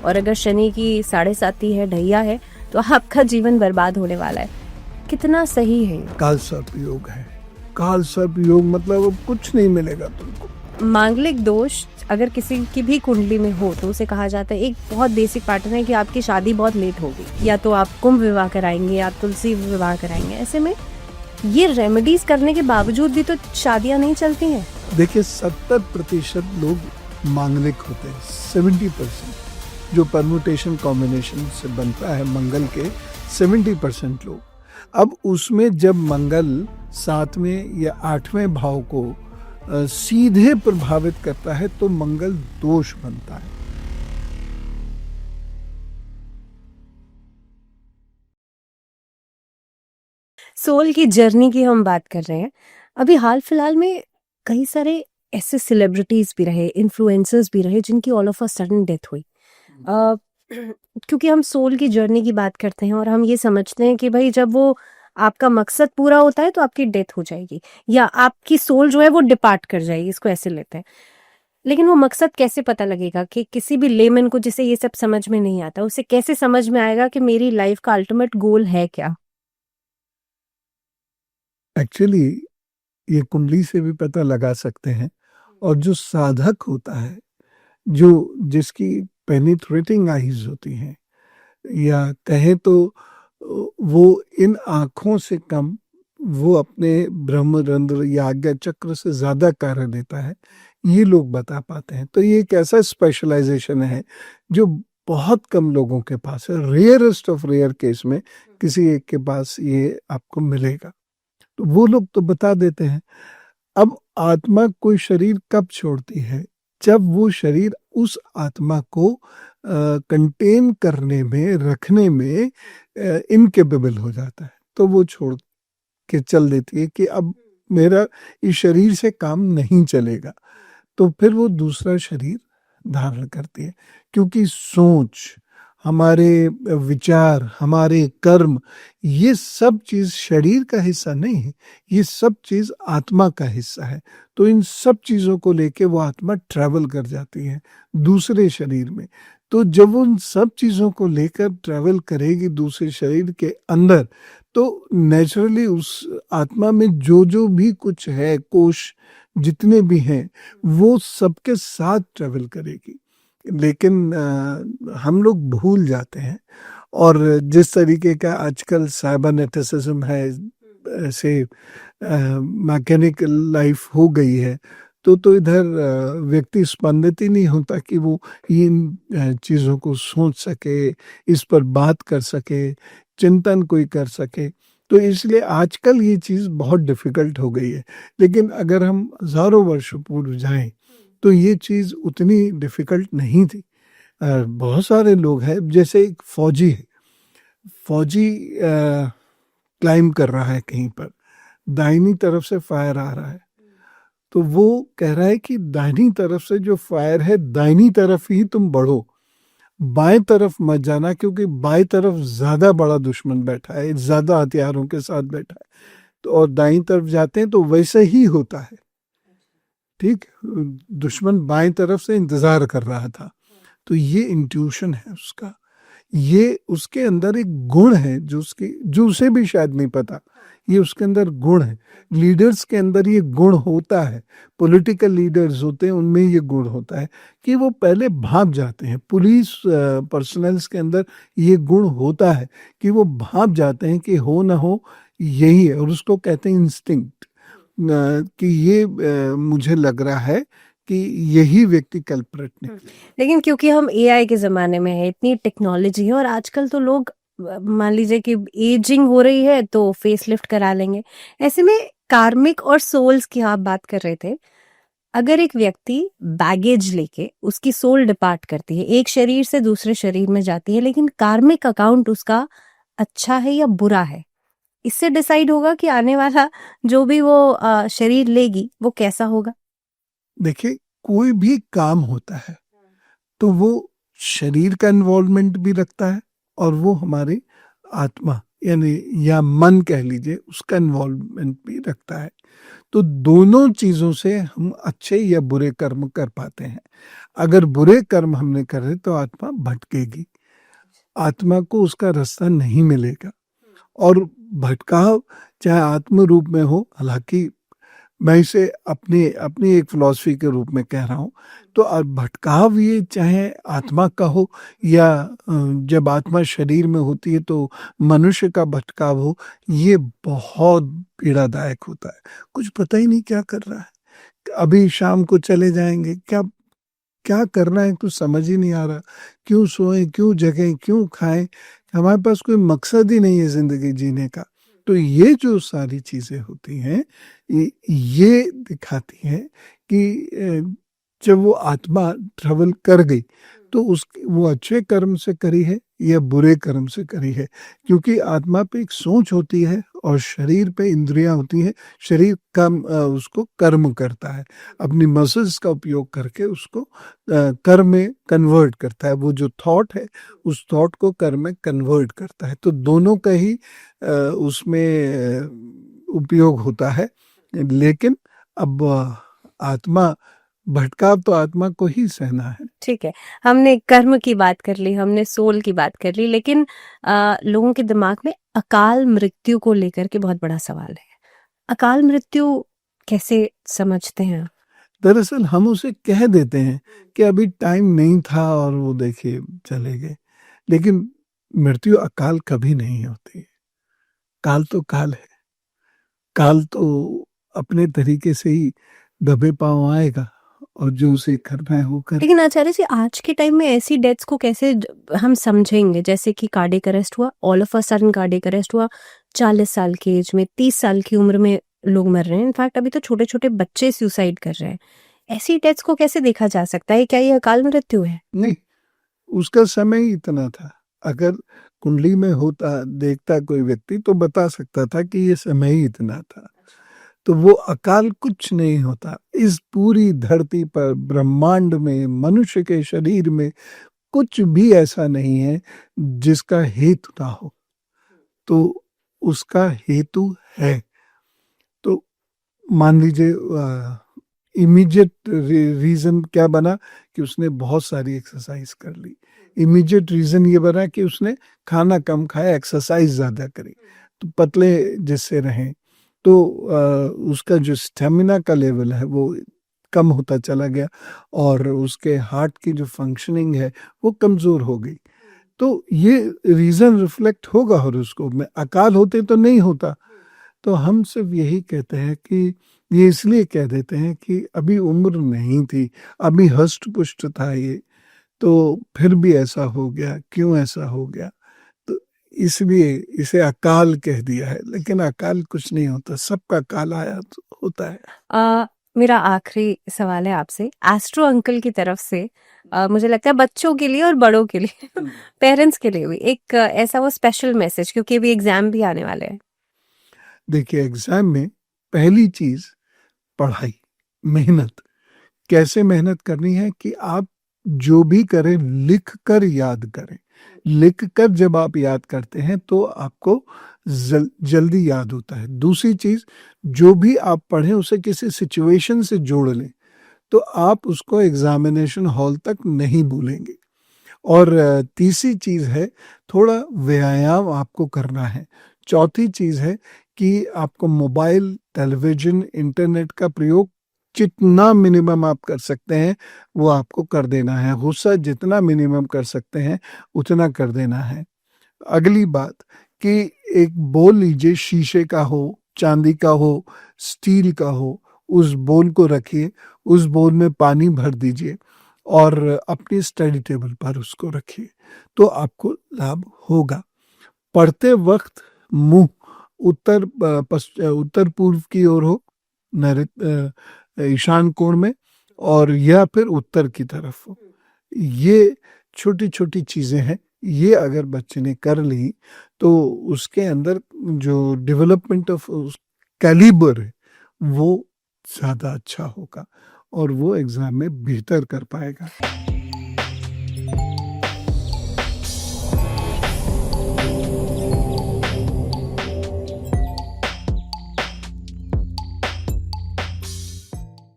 और अगर शनि की 7.5 है, ढैया है, तो आपका जीवन बर्बाद होने वाला है। कितना सही है ये? काल सर्प योग है। काल सर्प योग मतलब अब कुछ नहीं मिलेगा तुमको। मांगलिक दोष अगर किसी की भी कुंडली में हो तो उसे कहा जाता है, एक बहुत बेसिक पैटर्न है कि आपकी शादी बहुत लेट होगी, या तो आप कुंभ विवाह कराएंगे या तुलसी विवाह कराएंगे। ऐसे में ये रेमेडीज करने के बावजूद भी तो शादियां नहीं चलती हैं। देखिए 70% लोग मांगलिक होते हैं, 70% जो परम्यूटेशन कॉम्बिनेशन से बनता है मंगल के 70% लोग। अब उसमें जब मंगल 7वें या 8वें भाव को सीधे प्रभावित करता है तो मंगल दोष बनता है। सोल की जर्नी की हम बात कर रहे हैं। अभी हाल फिलहाल में कई सारे ऐसे सेलिब्रिटीज भी रहे, इन्फ्लुएंसर्स भी रहे, जिनकी all of a sudden death हुई। क्योंकि हम सोल की जर्नी की बात करते हैं और हम ये समझते हैं कि भाई जब वो आपका मकसद पूरा होता है तो आपकी डेथ हो जाएगी या आपकी सोल जो है वो डिपार्ट कर जाएगी, इसको ऐसे लेते हैं। लेकिन वो मकसद कैसे पता लगेगा कि किसी भी लेमन को जिसे ये सब समझ में नहीं आता, उसे कैसे समझ में आएगा कि मेरी लाइफ का अल्टीमेट गोल है क्या? एक्चुअली ये कुंडली से भी पता लगा सकते हैं। और जो साधक होता है, जो जिसकी पेनिट्रेटिंग आईज होती हैं, या कहें तो वो इन आँखों से कम वो अपने ब्रह्मरंध्र या आज्ञा चक्र से ज़्यादा कार्य देता है, ये लोग बता पाते हैं। तो ये एक ऐसा स्पेशलाइजेशन है जो बहुत कम लोगों के पास है। रेयरेस्ट ऑफ रेयर केस में किसी एक के पास ये आपको मिलेगा, तो वो लोग तो बता देते हैं। अब आत्मा कोई शरीर कब छोड़ती है? जब वो शरीर उस आत्मा को कंटेन करने में, रखने में इनकेपेबल हो जाता है, तो वो छोड़ के चल देती है कि अब मेरा इस शरीर से काम नहीं चलेगा, तो फिर वो दूसरा शरीर धारण करती है। क्योंकि सोच, हमारे विचार, हमारे कर्म, ये सब चीज़ शरीर का हिस्सा नहीं है, ये सब चीज़ आत्मा का हिस्सा है। तो इन सब चीज़ों को लेके वो आत्मा ट्रैवल कर जाती है दूसरे शरीर में। तो जब उन सब चीज़ों को लेकर ट्रैवल करेगी दूसरे शरीर के अंदर, तो नेचुरली उस आत्मा में जो जो भी कुछ है, कोश जितने भी हैं, वो सबके साथ ट्रैवल करेगी। लेकिन हम लोग भूल जाते हैं। और जिस तरीके का आजकल साइबरनेटिसिज्म है, ऐसे मैकेनिकल लाइफ हो गई है, तो इधर व्यक्ति स्पंदित ही नहीं होता कि वो इन चीज़ों को सोच सके, इस पर बात कर सके, चिंतन कोई कर सके। तो इसलिए आजकल ये चीज़ बहुत डिफ़िकल्ट हो गई है। लेकिन अगर हम हज़ारों वर्ष पूर्व जाएं तो ये चीज़ उतनी डिफ़िकल्ट नहीं थी। बहुत सारे लोग हैं, जैसे एक फौजी है, फौजी क्लाइम कर रहा है कहीं पर, दाहिनी तरफ से फायर आ रहा है, तो वो कह रहा है कि दाहिनी तरफ से जो फायर है, दाहिनी तरफ ही तुम बढ़ो, बाएं तरफ मत जाना, क्योंकि बाएं तरफ ज़्यादा बड़ा दुश्मन बैठा है, ज़्यादा हथियारों के साथ बैठा है। तो और दाईं तरफ जाते हैं तो वैसे ही होता है। ठीक, दुश्मन बाएं तरफ से इंतज़ार कर रहा था। तो ये इंट्यूशन है उसका, ये उसके अंदर एक गुण है जो उसे भी शायद नहीं पता, ये उसके अंदर गुण है। लीडर्स के अंदर ये गुण होता है, पॉलिटिकल लीडर्स होते हैं उनमें ये गुण होता है कि वो पहले भाप जाते हैं। पुलिस पर्सनल्स के अंदर ये गुण होता है कि वो भाप जाते हैं कि हो ना हो यही है, और उसको कहते हैं इंस्टिंक्ट, कि ये मुझे लग रहा है कि यही व्यक्ति कल्प्रिट निकले। लेकिन क्योंकि हम एआई के ज़माने में है, इतनी टेक्नोलॉजी है और आजकल तो लोग मान लीजिए कि एजिंग हो रही है तो फेस लिफ्ट करा लेंगे। ऐसे में कार्मिक और सोल्स की आप बात कर रहे थे, अगर एक व्यक्ति बैगेज लेके उसकी सोल डिपार्ट करती है, एक शरीर से दूसरे शरीर में जाती है, लेकिन कार्मिक अकाउंट उसका अच्छा है या बुरा है, इससे डिसाइड होगा कि आने वाला जो भी वो शरीर लेगी वो कैसा होगा। देखिए, कोई भी काम होता है तो वो शरीर का इन्वॉल्वमेंट भी रखता है और वो हमारी आत्मा यानी या मन कह लीजिए, उसका इन्वॉल्वमेंट भी रखता है। तो दोनों चीज़ों से हम अच्छे या बुरे कर्म कर पाते हैं। अगर बुरे कर्म हमने करे तो आत्मा भटकेगी, आत्मा को उसका रास्ता नहीं मिलेगा। और भटकाव चाहे आत्म रूप में हो, हालांकि मैं इसे अपनी अपनी एक फिलॉसफी के रूप में कह रहा हूँ, तो भटकाव ये चाहे आत्मा का हो या जब आत्मा शरीर में होती है तो मनुष्य का भटकाव हो, ये बहुत पीड़ादायक होता है। कुछ पता ही नहीं क्या कर रहा है, अभी शाम को चले जाएंगे, क्या क्या करना है कुछ समझ ही नहीं आ रहा, क्यों सोएं, क्यों जगें, क्यों खाएं, हमारे पास कोई मकसद ही नहीं है जिंदगी जीने का। तो ये जो सारी चीजें होती हैं, ये दिखाती हैं कि जब वो आत्मा ट्रेवल कर गई तो उस वो अच्छे कर्म से करी है या बुरे कर्म से करी है, क्योंकि आत्मा पे एक सोच होती है और शरीर पे इंद्रियां होती हैं। शरीर उसको कर्म करता है, अपनी मसल्स का उपयोग करके उसको कर्म में कन्वर्ट करता है। वो जो थॉट है उस थॉट को कर्म में कन्वर्ट करता है। तो दोनों का ही उसमें उपयोग होता है। लेकिन अब आत्मा भटकाव तो आत्मा को ही सहना है। ठीक है, हमने कर्म की बात कर ली, हमने सोल की बात कर ली, लेकिन लोगों के दिमाग में अकाल मृत्यु को लेकर के बहुत बड़ा सवाल है। अकाल मृत्यु कैसे समझते हैं आप? दरअसल हम उसे कह देते हैं कि अभी टाइम नहीं था और वो देखिए चले गए, लेकिन मृत्यु अकाल कभी नहीं होती। काल तो काल है, काल तो अपने तरीके से ही दबे पांव आएगा और जो उसे करना है वो कर। लेकिन आचार्य जी, आज के टाइम में ऐसी डेथ्स को कैसे हम समझेंगे? जैसे कि कार्डियक अरेस्ट हुआ, all of a sudden cardiac arrest हुआ, 40 साल की एज में, 30 साल की उम्र में लोग मर रहे हैं। इनफैक्ट अभी तो छोटे छोटे बच्चे सुसाइड कर रहे हैं। ऐसी डेथ्स को कैसे देखा जा सकता है? क्या ये अकाल मृत्यु है? नहीं, उसका समय ही इतना था। अगर कुंडली में होता, देखता कोई व्यक्ति तो बता सकता था कि ये समय ही इतना था। तो वो अकाल कुछ नहीं होता। इस पूरी धरती पर, ब्रह्मांड में, मनुष्य के शरीर में कुछ भी ऐसा नहीं है जिसका हेतु ना हो। तो उसका हेतु है। तो मान लीजिए इमीडिएट रीजन क्या बना कि उसने बहुत सारी एक्सरसाइज कर ली। इमीडिएट रीजन ये बना कि उसने खाना कम खाया, एक्सरसाइज ज़्यादा करी, तो पतले जिससे रहें, तो उसका जो स्टेमिना का लेवल है वो कम होता चला गया और उसके हार्ट की जो फंक्शनिंग है वो कमज़ोर हो गई। तो ये रीज़न रिफ्लेक्ट होगा और उसको में अकाल होते तो नहीं होता। तो हम सिर्फ यही कहते हैं कि ये इसलिए कह देते हैं कि अभी उम्र नहीं थी, अभी हष्ट पुष्ट था ये, तो फिर भी ऐसा हो गया, क्यों ऐसा हो गया? तो इसलिए इसे अकाल कह दिया है, लेकिन अकाल कुछ नहीं होता, सबका काल आया तो होता है। मेरा आखिरी सवाल है आपसे, एस्ट्रो अंकल की तरफ से। मुझे लगता है बच्चों के लिए और बड़ों के लिए, पेरेंट्स के लिए भी एक ऐसा वो स्पेशल मैसेज, क्योंकि अभी एग्जाम भी आने वाले हैं। देखिए, एग्जाम में पहली चीज पढ़ाई, मेहनत। कैसे मेहनत करनी है कि आप जो भी करें लिख कर याद करें। लिख कर जब आप याद करते हैं तो आपको जल्दी याद होता है। दूसरी चीज, जो भी आप पढ़ें उसे किसी सिचुएशन से जोड़ लें, तो आप उसको एग्जामिनेशन हॉल तक नहीं भूलेंगे। और तीसरी चीज है, थोड़ा व्यायाम आपको करना है। चौथी चीज है कि आपको मोबाइल, टेलीविजन, इंटरनेट का प्रयोग जितना मिनिमम आप कर सकते हैं वो आपको कर देना है। गुस्सा जितना मिनिमम कर सकते हैं उतना कर देना है। अगली बात कि एक बोल लीजिए, शीशे का हो, चांदी का हो, स्टील का हो, उस बोल को रखिए, उस बोल में पानी भर दीजिए और अपनी स्टडी टेबल पर उसको रखिए, तो आपको लाभ होगा। पढ़ते वक्त मुंह उत्तर पूर्व की ओर हो, ईशान कोण में, और या फिर उत्तर की तरफ हो। ये छोटी छोटी चीजें हैं, ये अगर बच्चे ने कर ली तो उसके अंदर जो डेवलपमेंट ऑफ कैलिबर है वो ज़्यादा अच्छा होगा और वो एग्जाम में बेहतर कर पाएगा।